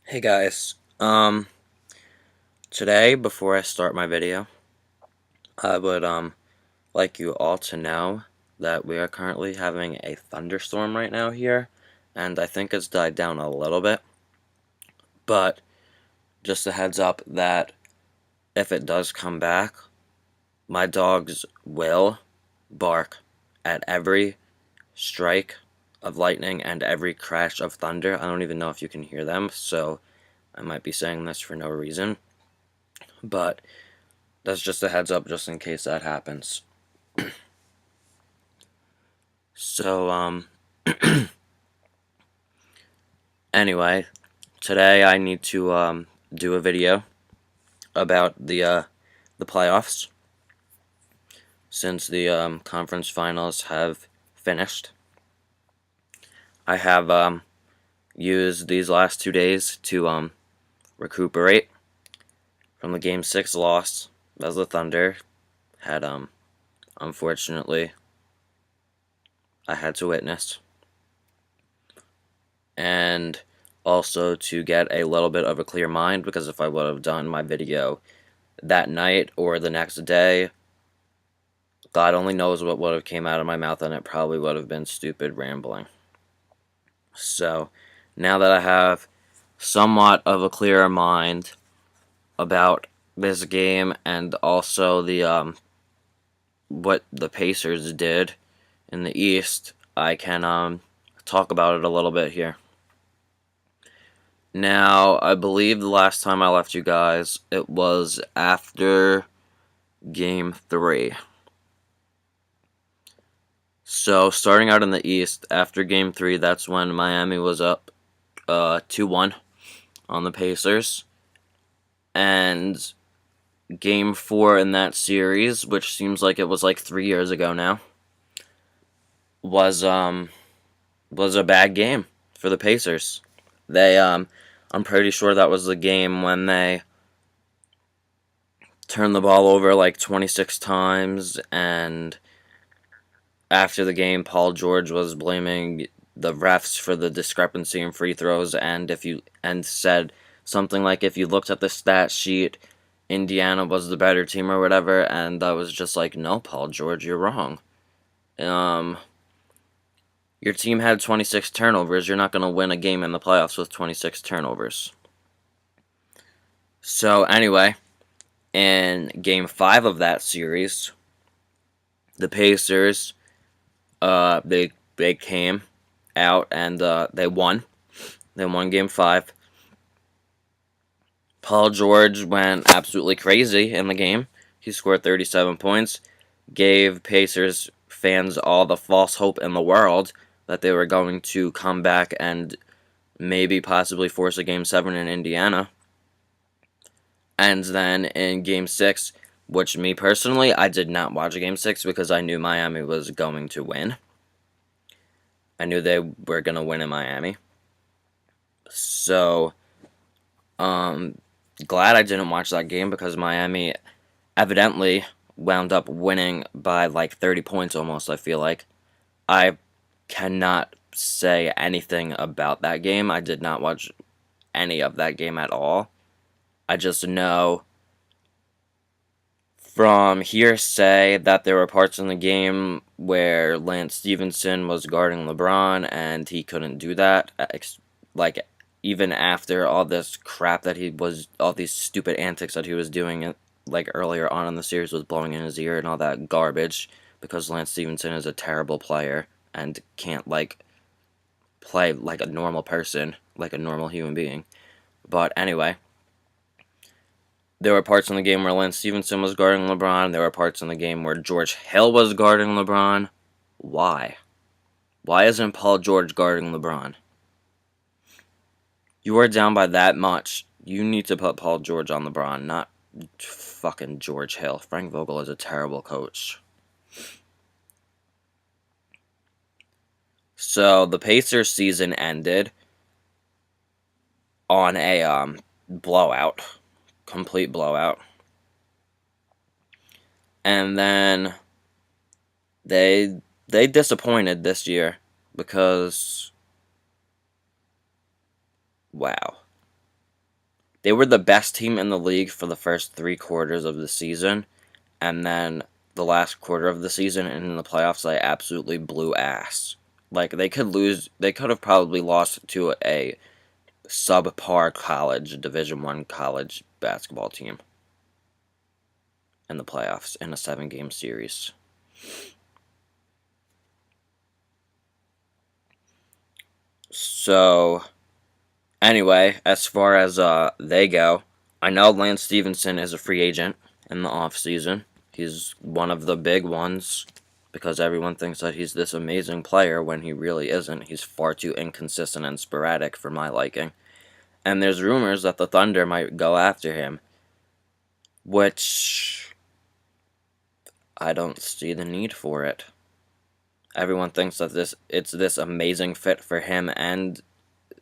Hey guys, today before I start my video, I would like you all to know that we are currently having a thunderstorm right now here, and I think it's died down a little bit, but just a heads up that if it does come back, my dogs will bark at every strike of lightning and every crash of thunder. I don't even know if you can hear them, so I might be saying this for no reason, but that's just a heads up just in case that happens. So, anyway, today I need to, do a video about the playoffs since the, conference finals have finished. I have, used these last 2 days to, recuperate from the Game 6 loss as the Thunder had, unfortunately, I had to witness. And also to get a little bit of a clear mind, because if I would have done my video that night or the next day, God only knows what would have came out of my mouth, and it probably would have been stupid rambling. So, now that I have somewhat of a clearer mind about this game and also the what the Pacers did in the East, I can talk about it a little bit here. Now, I believe the last time I left you guys, it was after Game 3. So, starting out in the East, after Game 3, that's when Miami was up 2-1 on the Pacers. And Game 4 in that series, which seems like it was like 3 years ago now, was a bad game for the Pacers. I'm pretty sure that was the game when they turned the ball over like 26 times, and after the game, Paul George was blaming the refs for the discrepancy in free throws, and said something like, if you looked at the stat sheet, Indiana was the better team or whatever, and I was just like, no, Paul George, you're wrong. Your team had 26 turnovers. You're not going to win a game in the playoffs with 26 turnovers. So anyway, in Game 5 of that series, the Pacers, they came out and they won. They won Game 5. Paul George went absolutely crazy in the game. He scored 37 points, gave Pacers fans all the false hope in the world that they were going to come back and maybe possibly force a Game 7 in Indiana. And then in Game 6, which me personally, I did not watch Game 6 because I knew Miami was going to win. I knew they were going to win in Miami. So, glad I didn't watch that game because Miami evidently wound up winning by like 30 points almost, I feel like. I cannot say anything about that game. I did not watch any of that game at all. I just know from hearsay that there were parts in the game where Lance Stevenson was guarding LeBron and he couldn't do that. Like, even after all this crap that all these stupid antics that he was doing, like earlier on in the series, was blowing in his ear and all that garbage, because Lance Stevenson is a terrible player and can't, like, play like a normal person, like a normal human being. But anyway, there were parts in the game where Lance Stevenson was guarding LeBron. There were parts in the game where George Hill was guarding LeBron. Why? Why isn't Paul George guarding LeBron? You are down by that much. You need to put Paul George on LeBron, not fucking George Hill. Frank Vogel is a terrible coach. So the Pacers season ended on a blowout, complete blowout. And then they disappointed this year because, wow. They were the best team in the league for the first 3 quarters of the season, and then the last quarter of the season and in the playoffs, they absolutely blew ass. Like, they could have probably lost to a subpar college, Division I college basketball team in the playoffs in a 7-game series. So, anyway, as far as they go, I know Lance Stephenson is a free agent in the offseason. He's one of the big ones because everyone thinks that he's this amazing player when he really isn't. He's far too inconsistent and sporadic for my liking. And there's rumors that the Thunder might go after him, which I don't see the need for it. Everyone thinks that it's this amazing fit for him and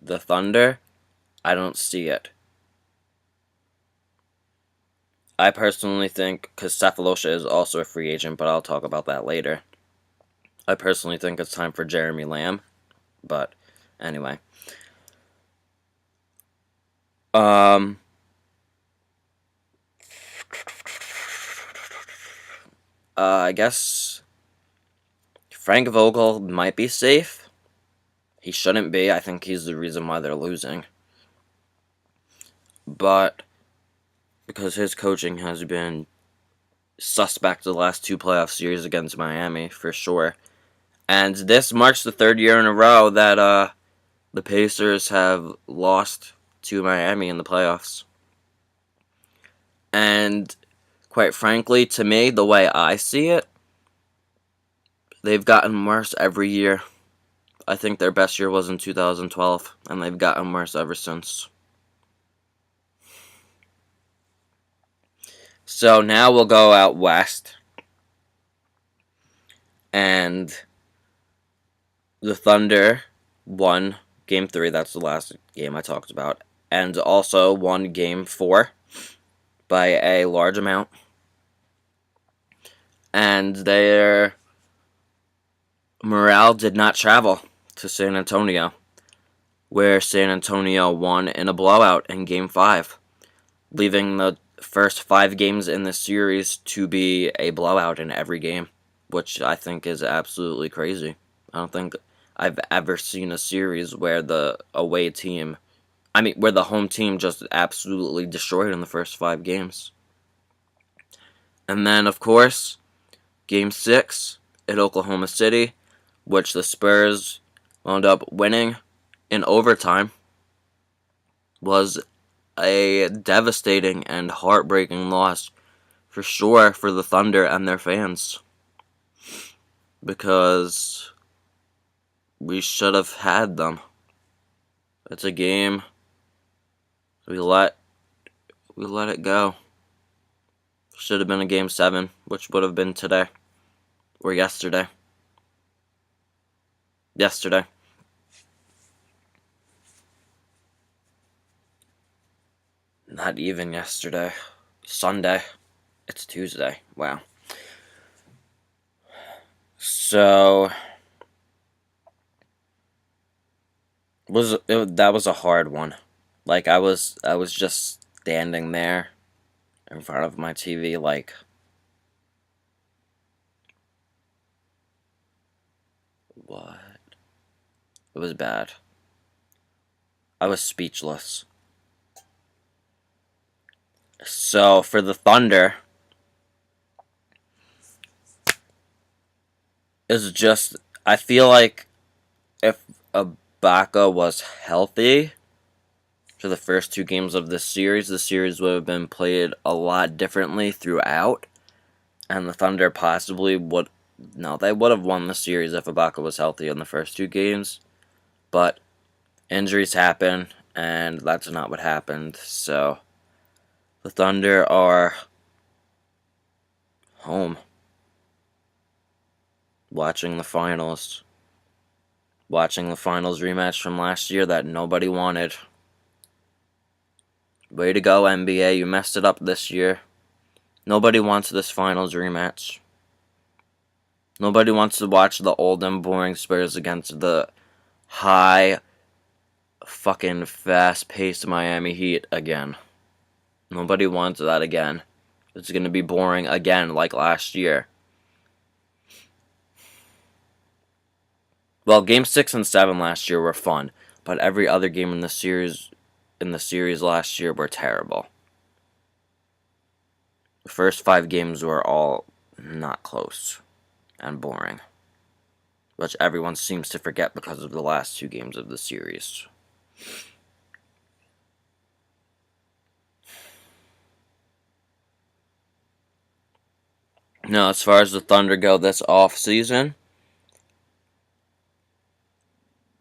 the Thunder. I don't see it. I personally think, because Sefolosha is also a free agent, but I'll talk about that later. I personally think it's time for Jeremy Lamb, but anyway. I guess Frank Vogel might be safe. He shouldn't be. I think he's the reason why they're losing. But because his coaching has been suspect the last 2 playoff series against Miami, for sure. And this marks the 3rd year in a row that the Pacers have lost to Miami in the playoffs. And quite frankly, to me, the way I see it, they've gotten worse every year. I think their best year was in 2012, and they've gotten worse ever since. So now we'll go out west. And the Thunder won Game 3, that's the last game I talked about, and also won Game 4 by a large amount. And their morale did not travel to San Antonio, where San Antonio won in a blowout in Game 5, leaving the first 5 games in the series to be a blowout in every game, which I think is absolutely crazy. I don't think I've ever seen a series where where the home team just absolutely destroyed in the first 5 games. And then, of course, Game 6 at Oklahoma City, which the Spurs wound up winning in overtime, was a devastating and heartbreaking loss for sure for the Thunder and their fans, because we should have had them. It's a game we let it go. Should have been a Game 7, which would have been today or yesterday. Not even yesterday. Sunday. It's Tuesday. Wow. So that was a hard one. Like, I was just standing there in front of my TV like, what? It was bad. I was speechless. So, for the Thunder, I feel like if Ibaka was healthy for the first 2 games of this series, the series would have been played a lot differently throughout, and the Thunder possibly would... No, they would have won the series if Ibaka was healthy in the first 2 games, but injuries happen, and that's not what happened, so the Thunder are home, watching the finals rematch from last year that nobody wanted. Way to go, NBA, you messed it up this year. Nobody wants this finals rematch. Nobody wants to watch the old and boring Spurs against the high, fucking fast-paced Miami Heat again. Nobody wants that again. It's going to be boring again like last year. Well, Game 6 and 7 last year were fun, but every other game in the series last year were terrible. The first 5 games were all not close and boring, which everyone seems to forget because of the last 2 games of the series. Now, as far as the Thunder go this off-season,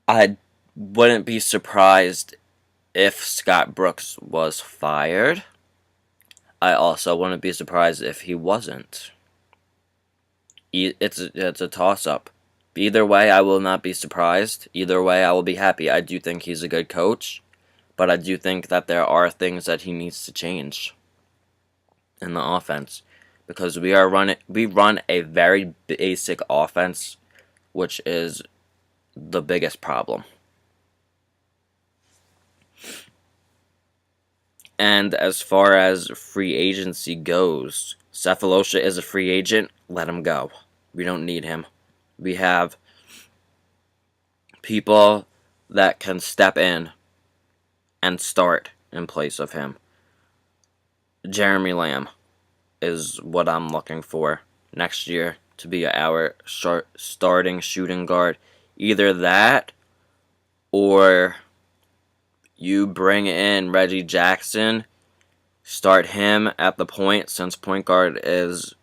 I wouldn't be surprised if Scott Brooks was fired. I also wouldn't be surprised if he wasn't. It's a toss-up. Either way, I will not be surprised. Either way, I will be happy. I do think he's a good coach, but I do think that there are things that he needs to change in the offense, because we run a very basic offense, which is the biggest problem. And as far as free agency goes, Sefolosha is a free agent. Let him go. We don't need him. We have people that can step in and start in place of him. Jeremy Lamb is what I'm looking for next year to be our starting shooting guard. Either that, or you bring in Reggie Jackson, start him at the point, since point guard is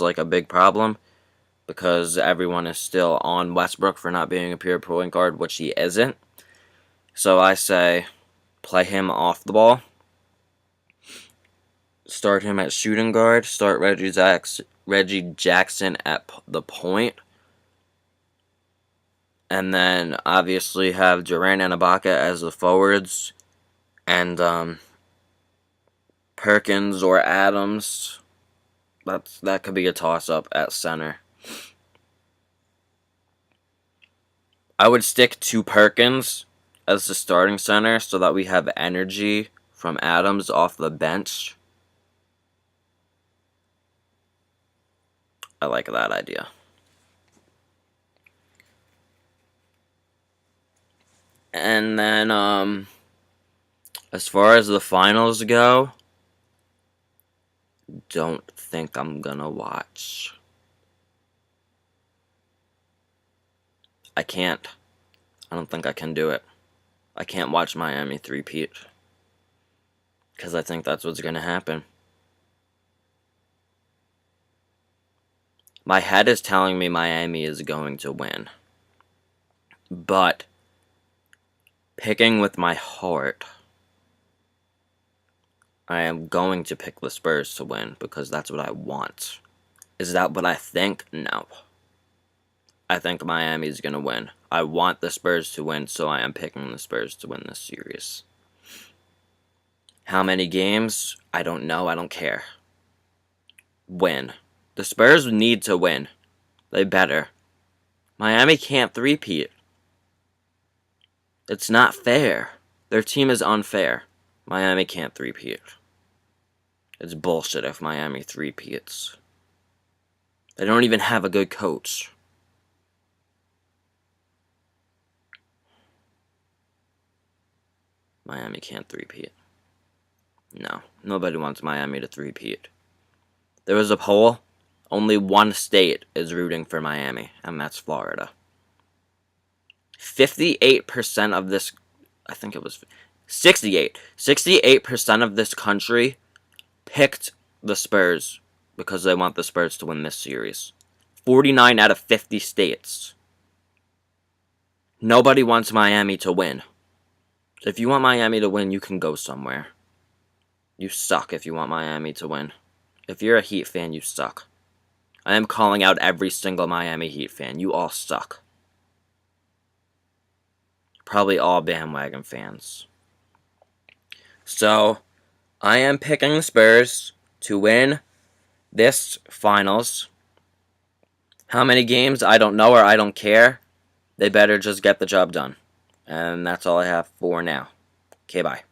like a big problem, because everyone is still on Westbrook for not being a pure point guard, which he isn't. So I say, play him off the ball. Start him at shooting guard. Start Reggie Jackson at the point. And then, obviously, have Durant and Ibaka as the forwards. And, Perkins or Adams. That could be a toss-up at center. I would stick to Perkins as the starting center so that we have energy from Adams off the bench. I like that idea. And then, as far as the finals go, don't think I'm gonna watch. I can't. I don't think I can do it. I can't watch Miami three-peat, because I think that's what's gonna happen. My head is telling me Miami is going to win, but picking with my heart, I am going to pick the Spurs to win because that's what I want. Is that what I think? No. I think Miami is going to win. I want the Spurs to win, so I am picking the Spurs to win this series. How many games? I don't know. I don't care. Win. The Spurs need to win. They better. Miami can't three-peat. It's not fair. Their team is unfair. Miami can't three-peat. It's bullshit if Miami three-peats. They don't even have a good coach. Miami can't three-peat. No, nobody wants Miami to three-peat. There was a poll. Only one state is rooting for Miami, and that's Florida. 58% of this, I think it was 68% of this country picked the Spurs because they want the Spurs to win this series. 49 out of 50 states. Nobody wants Miami to win. If you want Miami to win, you can go somewhere. You suck if you want Miami to win. If you're a Heat fan, you suck. I am calling out every single Miami Heat fan. You all suck. Probably all bandwagon fans. So, I am picking the Spurs to win this finals. How many games? I don't know, or I don't care. They better just get the job done. And that's all I have for now. Okay, bye.